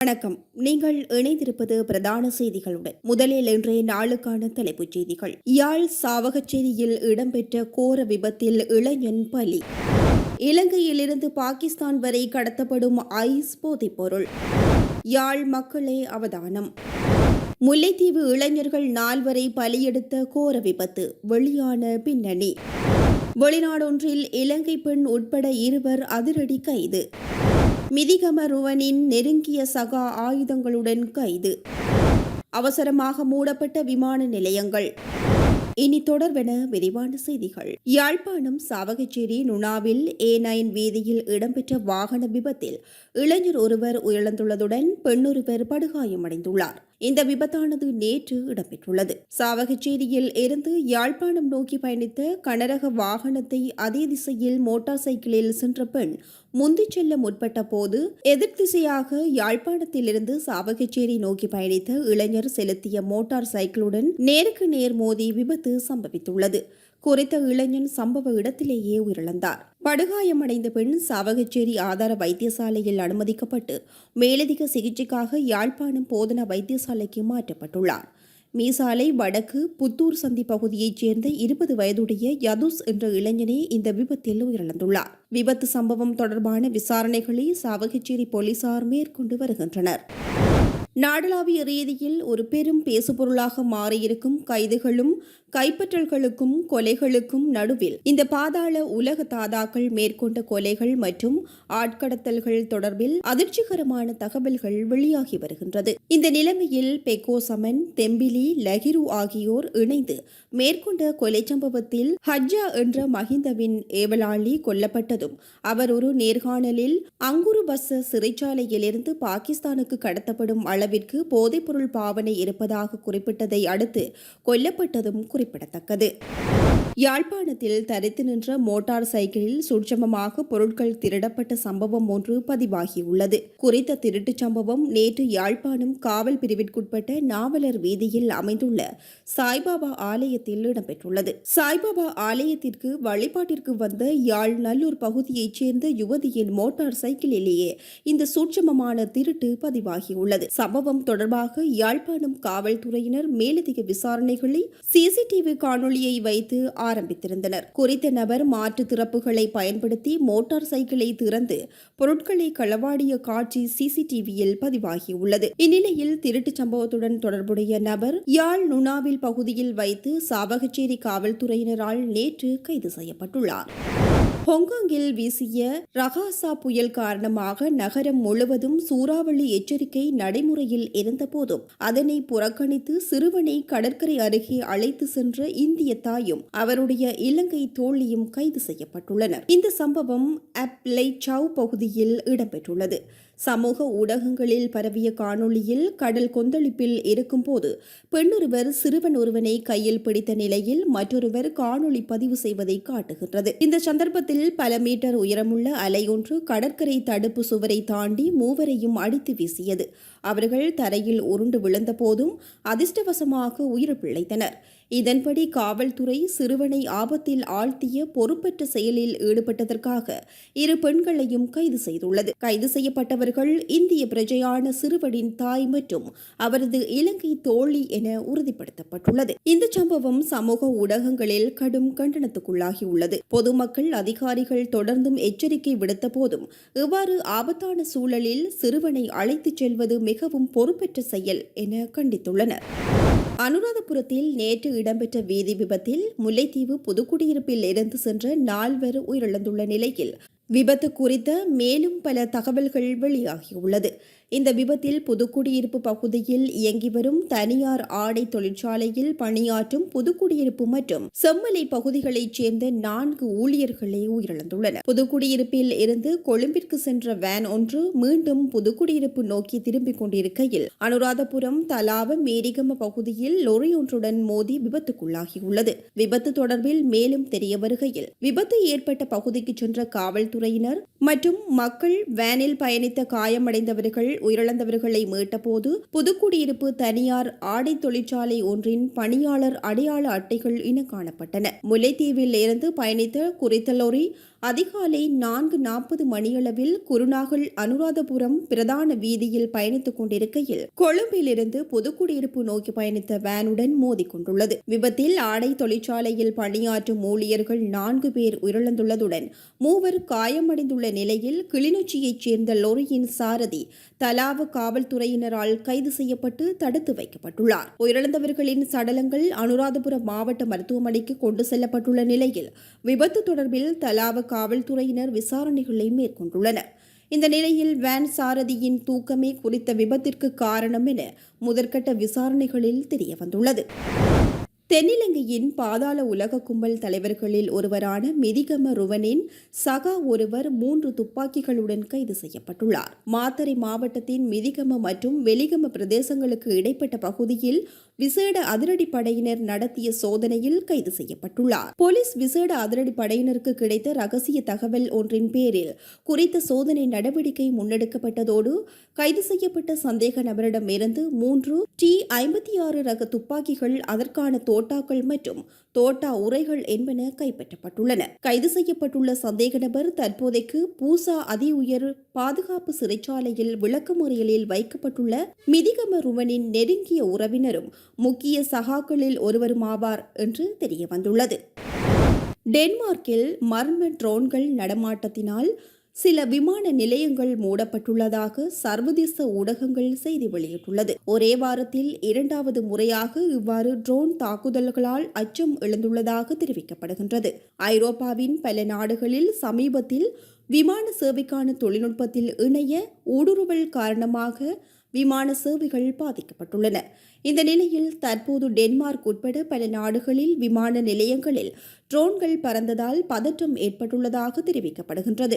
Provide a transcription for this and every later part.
வணக்கம். நீங்கள் இணைந்திருப்பது பிரதான செய்திகளுடன். முதலில் இன்றைய நாளுக்கான தலைப்புச் செய்திகள். யாழ் சாவகச்சேரியில் இடம்பெற்ற கோர விபத்தில் இளைஞன் பலி. இலங்கையிலிருந்து பாகிஸ்தான் வரை கடத்தப்படும் ஐஸ் போதைப்பொருள். யாழ் மக்களே அவதானம். முல்லைத்தீவு இளைஞர்கள் 4 வரை பலியெடுத்த கோர விபத்து வெளியான பின்னணி. வெளிநாடொன்றில் இலங்கை பெண் உட்பட 2 அதிரடி கைது. மிதிகம ருவனின் நெருங்கிய சகா ஆயுதங்களுடன் கைது. அவசரமாக மூடப்பட்ட விமான நிலையங்கள். இனி தொடர்வென விரிவான செய்திகள். யாழ்ப்பாணம் சாவகச்சேரி நுணாவில் A9 வீதியில் இடம்பெற்ற வாகன விபத்தில் இளைஞர் ஒருவர் உயிரிழந்துள்ளதுடன் பெண்ணொருவர் படுகாயமடைந்துள்ளார். இந்த விபத்தானது நேற்று இடம்பெற்றுள்ளது. சாவகச்சேரியில் இருந்து யாழ்ப்பாணம் நோக்கி பயணித்த கனரக வாகனத்தை அதே திசையில் மோட்டார் சைக்கிளில் சென்ற பெண் முந்திச் செல்ல முற்பட்ட போது எதிர் திசையாக யாழ்ப்பாணத்திலிருந்து சாவகச்சேரி நோக்கி பயணித்த இளைஞர் செலுத்திய மோட்டார் சைக்கிளுடன் நேருக்கு நேர் மோதி விபத்து சம்பவித்துள்ளது. குறித்த இளைஞன் சம்பவ இடத்திலேயே உயிரிழந்தார். படுகாயமடைந்த பெண் சாவகச்சேரி ஆதார வைத்தியசாலையில் அனுமதிக்கப்பட்டு மேலதிக சிகிச்சைக்காக யாழ்ப்பாணம் போதனா வைத்தியசாலைக்கு மாற்றப்பட்டுள்ளார். மீசாலை வடக்கு புத்தூர் சந்தி பகுதியைச் சேர்ந்த 20 வயதுடைய யதுஸ் என்ற இளைஞனே இந்த விபத்தில் உயிரிழந்துள்ளார். விபத்து சம்பவம் தொடர்பான விசாரணைகளை சாவகச்சேரி போலீசார் மேற்கொண்டு வருகின்றனர். நாடளாவிய ரீதியில் ஒரு பெரும் பேசுபொருளாக மாறியிருக்கும் கைதுகளும் கைப்பற்றல்களுக்கும் கொலைகளுக்கும் நடுவில் இந்த பாதாள உலக தாதாக்கள் மேற்கொண்ட கொலைகள் மற்றும் ஆட்கடத்தல்கள் தொடர்பில் அதிர்ச்சிகரமான தகவல்கள் வெளியாகி வருகின்றது. இந்த நிலைமையில் பெக்கோ சமன், தெம்பிலி, லகிரு ஆகியோர் இணைந்து மேற்கொண்ட கொலை சம்பவத்தில் ஹஜ்ஜா என்ற மஹிந்தவின் ஏவலாளி கொல்லப்பட்டதும் அவர் ஒரு நேர்காணலில் அங்குருபஸ்ஸ சிறைச்சாலையிலிருந்து பாகிஸ்தானுக்கு கடத்தப்படும் அளவிற்கு போதைப்பொருள் பாவனை இருப்பதாக குறிப்பிட்டதை அடுத்து கொல்லப்பட்டதும் குறிப்பிடத்தக்கது. யாழ்ப்பாணத்தில் தரித்து நின்ற மோட்டார் சைக்கிளில் சூட்சமமாக பொருட்கள் திருடப்பட்ட சம்பவம் ஒன்று பதிவாகியுள்ளது. குறித்த திருட்டுச் சம்பவம் நேற்று யாழ்ப்பாணம் காவல் பிரிவிற்குட்பட்ட நாவலர் வீதியில் அமைந்துள்ள சாய்பாபா ஆலயத்தில் இடம்பெற்றுள்ளது. சாய்பாபா ஆலயத்திற்கு வழிபாட்டிற்கு வந்த யாழ் நல்லூர் பகுதியைச் சேர்ந்த யுவதியின் மோட்டார் சைக்கிளிலேயே இந்த சூட்சமமான திருட்டு பதிவாகியுள்ளது. சம்பவம் தொடர்பாக யாழ்ப்பாணம் காவல்துறையினர் மேலதிக விசாரணைகளை CCTV காணொளியை வைத்து ஆரம்பித்திருந்தனர். குறித்த நபர் மாற்று திறப்புகளை பயன்படுத்தி மோட்டார் சைக்கிளை திறந்து பொருட்களை களவாடிய காட்சி CCTVயில் பதிவாகியுள்ளது. இந்நிலையில் திருட்டு சம்பவத்துடன் தொடர்புடைய நபர் யாழ் நுணாவில் பகுதியில் வைத்து சாவகச்சேரி காவல்துறையினரால் நேற்று கைது செய்யப்பட்டுள்ளார். ஹாங்காங்கில் வீசிய ரகாசா புயல் காரணமாக நகரம் முழுவதும் சூறாவளி எச்சரிக்கை நடைமுறையில் இருந்தபோதும் அதனை புறக்கணித்து சிறுவனை கடற்கரை அருகே அழைத்து சென்ற இந்திய தாயும் அவருடைய இலங்கை தோழியும் கைது செய்யப்பட்டுள்ளனர். இந்த சம்பவம் அப்லை சவ் பகுதியில் இடம்பெற்றுள்ளது. சமூக ஊடகங்களில் பரவிய காணொளியில் கடல் கொந்தளிப்பில் இருக்கும்போது பெண்ணொருவர் சிறுவன் ஒருவனை கையில் பிடித்த நிலையில் மற்றொருவர் காணொளி பதிவு செய்வதை காட்டுகின்றது. இந்த சந்தர்ப்பத்தில் பல மீட்டர் உயரமுள்ள அலை ஒன்று கடற்கரை தடுப்பு சுவரை தாண்டி மூவரையும் அடித்து வீசியது. அவர்கள் தரையில் உருண்டு விழுந்த போதும் அதிர்ஷ்டவசமாக உயிர் பிழைத்தனர். இதன்படி காவல்துறை சிறுவனை ஆபத்தில் ஆழ்த்திய பொறுப்பற்ற செயலில் ஈடுபட்டதற்காக 2 பெண்களையும் கைது செய்துள்ளது. கைது செய்யப்பட்டவர்கள் இந்திய பிரஜையான சிறுவனின் தாய் மற்றும் அவரது இலங்கை தோழி என உறுதிப்படுத்தப்பட்டுள்ளது. இந்த சம்பவம் சமூக ஊடகங்களில் கடும் கண்டனத்துக்குள்ளாகியுள்ளது. பொதுமக்கள், அதிகாரிகள் தொடர்ந்தும் எச்சரிக்கை விடுத்த போதும் இவ்வாறு ஆபத்தான சூழலில் சிறுவனை அழைத்துச் செல்வது மிகவும் பொறுப்பற்ற செயல் என கண்டித்துள்ளனர். அனுராதபுரத்தில் நேற்று இடம்பெற்ற வீதி விபத்தில் முல்லைத்தீவு புதுக்குடியிருப்பில் இருந்து சென்ற 4 உயிரிழந்துள்ள நிலையில் விபத்து குறித்த மேலும் பல தகவல்கள் வெளியாகியுள்ளது. இந்த விபத்தில் புதுக்குடியிருப்பு பகுதியில் இயங்கி வரும் தனியார் ஆடை தொழிற்சாலையில் பணியாற்றும் புதுக்குடியிருப்பு மற்றும் செம்மலை பகுதிகளைச் சேர்ந்த 4 ஊழியர்களே உயிரிழந்துள்ளனர். புதுக்குடியிருப்பில் இருந்து கொழும்பிற்கு சென்ற வேன் ஒன்று மீண்டும் புதுக்குடியிருப்பு நோக்கி திரும்பிக் கொண்டிருக்கையில் அனுராதபுரம் தலாவ மேரிகம பகுதியில் லொரி ஒன்றுடன் மோதி விபத்துக்குள்ளாகியுள்ளது. விபத்து தொடர்பில் மேலும் தெரிய வருகையில் விபத்து ஏற்பட்ட பகுதிக்கு சென்ற காவல்துறையினர் மற்றும் மக்கள் வேனில் பயணித்த காயமடைந்தவர்கள் உயிரிழந்தவர்களை மீட்டபோது புதுக்குடியிருப்பு தனியார் ஆடை தொழிற்சாலை ஒன்றின் பணியாளர் அடையாள அட்டைகள் இன காணப்பட்டன. முல்லைத்தீவில் இருந்து பயணித்த குறித்த லொரி அதிகாலை 4:40 மணியளவில் குருநாகல் அனுராதபுரம் பிரதான வீதியில் பயணித்துக் கொண்டிருக்கையில் கொழும்பிலிருந்து புதுக்குடியிருப்பு நோக்கி பயணித்த வேனுடன் மோதிக்கொண்டுள்ளது. விபத்தில் ஆடை தொழிற்சாலையில் பணியாற்றும் ஊழியர்கள் 4 பேர் உயிரிழந்துள்ளதுடன் 3 காயமடைந்துள்ள நிலையில் கிளிநொச்சியைச் சேர்ந்த லொரியின் சாரதி தலாவ காவல்துறையினரால் கைது செய்யப்பட்டு தடுத்து வைக்கப்பட்டுள்ளார். உயிரிழந்தவர்களின் சடலங்கள் அனுராதபுரம் மாவட்ட மருத்துவமனைக்கு கொண்டு செல்லப்பட்டுள்ள நிலையில் விபத்து தொடர்பில் தலாவ காவல்துறையினர் விசாரணைகளை மேற்கொண்டுள்ளனர். இந்த நிலையில் வேன் சாரதியின் தூக்கமே குறித்த விபத்திற்கு காரணம் என முதற்கட்ட விசாரணைகளில் தெரியவந்துள்ளது. தென்னிலங்கையின் பாதாள உலக கும்பல் தலைவர்களில் ஒருவரான மிதிகம ருவனின் சகா ஒருவர் 3 துப்பாக்கிகளுடன் கைது செய்யப்பட்டுள்ளார். மாத்தறை மாவட்டத்தின் மிதிகம மற்றும் வெலிகம பிரதேசங்களுக்கு இடைப்பட்ட பகுதியில் விசேட அதிரடிப்படையினர் நடத்திய சோதனையில் கைது செய்யப்பட்டுள்ளார். போலீஸ் விசேட அதிரடிப்படையினருக்கு கிடைத்த ரகசிய தகவல் ஒன்றின் பேரில் குறித்த சோதனை நடவடிக்கை முன்னெடுக்கப்பட்டதோடு கைது செய்யப்பட்ட சந்தேக நபரிடமிருந்து 3 T56 ரக துப்பாக்கிகள், அதற்கான தோட்டாக்கள் மற்றும் தோட்டா உரைகள் என்பன கைப்பற்றப்பட்டுள்ளன. கைது செய்யப்பட்டுள்ள சந்தேக நபர் தற்போதைக்கு பூசா அதி உயர் பாதுகாப்பு சிறைச்சாலையில் விளக்கமறியலில் வைக்கப்பட்டுள்ள மிதிகம ருவனின் நெருங்கிய உறவினரும் முக்கிய சகாக்களில் ஒருவருமாவார் என்று தெரியவந்துள்ளது. டென்மார்க்கில் மர்ம ட்ரோன்கள் நடமாட்டத்தினால் சில விமான நிலையங்கள் மூடப்பட்டுள்ளதாக சர்வதேச ஊடகங்கள் செய்தி வெளியிட்டுள்ளது. ஒரே வாரத்தில் 2வது முறையாக இவ்வாறு ட்ரோன் தாக்குதல்களால் அச்சம் எழுந்துள்ளதாக தெரிவிக்கப்படுகின்றது. ஐரோப்பாவின் பல நாடுகளில் சமீபத்தில் விமான சேவைக்கான தொழில்நுட்பத்தில் இணைய ஊடுருவல் காரணமாக விமான சேவைகள் பாதிக்கப்பட்டுள்ளன. இந்த நிலையில் தற்போது டென்மார்க் உட்பட பல நாடுகளில் விமான நிலையங்களில் ட்ரோன்கள் பறந்ததால் பதற்றம் ஏற்பட்டுள்ளதாக தெரிவிக்கப்படுகின்றது.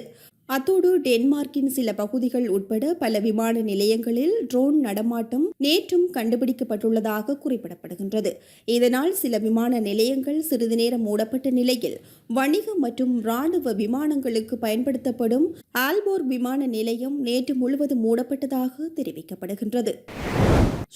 அத்தோடு டென்மார்க்கின் சில பகுதிகள் உட்பட பல விமான நிலையங்களில் ட்ரோன் நடமாட்டம் நேற்றும் கண்டுபிடிக்கப்பட்டுள்ளதாக குறிப்பிடப்படுகின்றது. இதனால் சில விமான நிலையங்கள் சிறிது நேரம் மூடப்பட்ட நிலையில் வணிக மற்றும் இராணுவ விமானங்களுக்கு பயன்படுத்தப்படும் ஆல்போர்க் விமான நிலையம் நேற்று முழுவதும் மூடப்பட்டதாக தெரிவிக்கப்படுகின்றது.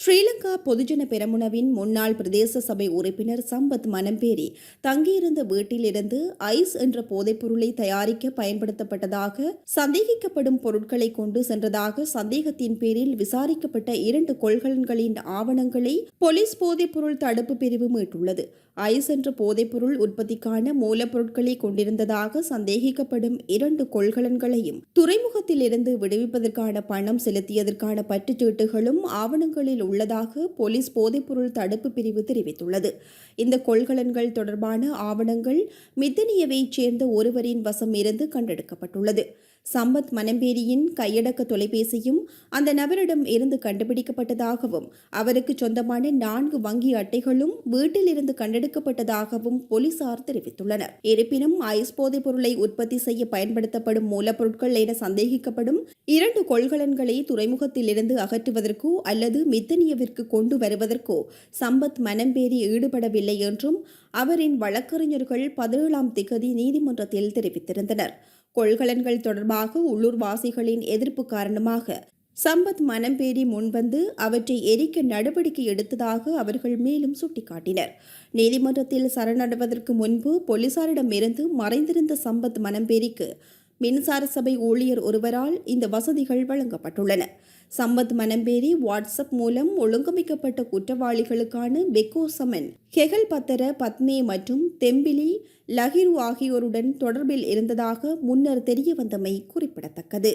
ஸ்ரீலங்கா பொதுஜன பெரமுனவின் முன்னாள் பிரதேச சபை உறுப்பினர் சம்பத் மனம்பேரி தங்கியிருந்த வீட்டிலிருந்து ஐஸ் என்ற போதைப்பொருளை தயாரிக்க பயன்படுத்தப்பட்டதாக சந்தேகிக்கப்படும் பொருட்களை கொண்டு சென்றதாக சந்தேகத்தின் பேரில் விசாரிக்கப்பட்ட 2 கொள்கலன்களின் ஆவணங்களை போலீஸ் போதைப்பொருள் தடுப்பு பிரிவு மீட்டுள்ளது. ஐஸ் என்ற போதைப்பொருள் உற்பத்திக்கான மூலப்பொருட்களை கொண்டிருந்ததாக சந்தேகிக்கப்படும் 2 கொள்கலன்களையும் துறைமுகத்திலிருந்து விடுவிப்பதற்கான பணம் செலுத்தியதற்கான பற்றுச்சீட்டுகளும் ஆவணங்களில் உள்ளதாக போலீஸ் போதைப்பொருள் தடுப்பு பிரிவு தெரிவித்துள்ளது. இந்த கொள்கலன்கள் தொடர்பான ஆவணங்கள் மித்தனியவைச் சேர்ந்த ஒருவரின் வசம் இருந்து கண்டெடுக்கப்பட்டுள்ளது. சம்பத் மனம்பேரியின் கையடக்க தொலைபேசியும் அந்த நபரிடம் இருந்து கண்டுபிடிக்கப்பட்டதாகவும் அவருக்கு சொந்தமான 4 வங்கி அட்டைகளும் வீட்டில் இருந்து கண்டெடுக்கப்பட்டதாகவும் போலீசார் தெரிவித்துள்ளனர். இருப்பினும் ஐஸ் போதைப் பொருளை உற்பத்தி செய்ய பயன்படுத்தப்படும் மூலப்பொருட்கள் என சந்தேகிக்கப்படும் 2 கொள்கலன்களை துறைமுகத்தில் இருந்து அகற்றுவதற்கோ அல்லது மித்தனியவிற்கு கொண்டு வருவதற்கோ சம்பத் மனம்பேரி ஈடுபடவில்லை என்றும் அவரின் வழக்கறிஞர்கள் 17ஆம் திகதி நீதிமன்றத்தில் தெரிவித்திருந்தனர். கொள்கலன்கள் தொடர்பாக உள்ளூர்வாசிகளின் எதிர்ப்பு காரணமாக சம்பத் மனம்பேரி முன்வந்து அவற்றை எரிக்க நடவடிக்கை எடுத்ததாக அவர்கள் மேலும் சுட்டிக்காட்டினர். நீதிமன்றத்தில் சரணடைவதற்கு முன்பு போலீசாரிடமிருந்து மறைந்திருந்த சம்பத் மனம்பேரிக்கு மின்சார சபை ஊழியர் ஒருவரால் இந்த வசதிகள் வழங்கப்பட்டுள்ளன. சம்பத் மனம்பேரி வாட்ஸ்அப் மூலம் ஒழுங்கமைக்கப்பட்ட குற்றவாளிகளுக்கான பெக்கோ சமன், கெகல் பத்தர, பத்மே மற்றும் தெம்பிலி லஹிரு ஆகியோருடன் தொடர்பில் இருந்ததாக முன்னர் தெரியவந்தமை குறிப்பிடத்தக்கது.